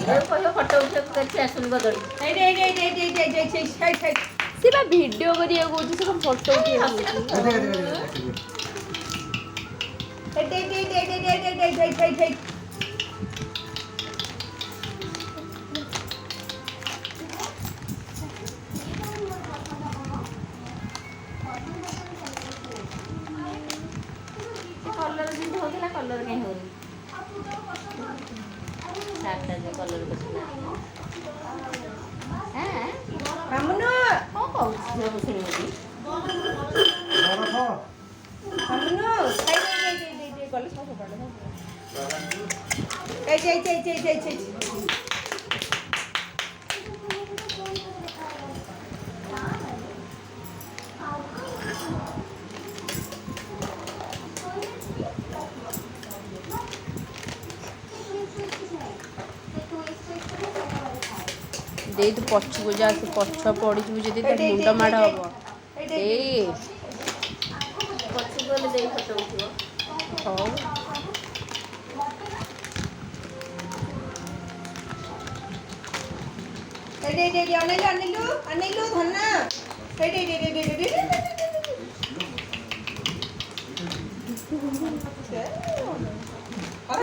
କହିବ ଫଟୋ ଉଠେଇବାକୁ କେତେ ଆସୁନି ବଦଳି ସେ ବା ଭିଡିଓ କରିବାକୁ କହୁଛି ସେ କଣ ଫଟୋ ଉଠେଇବାକୁ କଲର ଯେମିତି ହଉଥିଲା କଲର କାହିଁ ହଉନି ସାର୍ଟଟା ଯେ କଲର କରୁଥିଲା ମାମୁନୁ କଣ କହୁଛି ସବୁ ଶୁଣିବି ମାମୁନୁ ଗଲେ ସବୁ ଦେଇ ତୁ ପଛକୁ ଯା ସେ ପଛ ପଡ଼ିଯିବୁ ଯଦି ତା ମୁଣ୍ଡ ମାଡ଼ ହବ ଦେଇ ପଛକୁ ଗଲେ ଦେଇ ଫଟୋ ଉଠିବ ହଉ ଅନେଇଲୁ ଧନ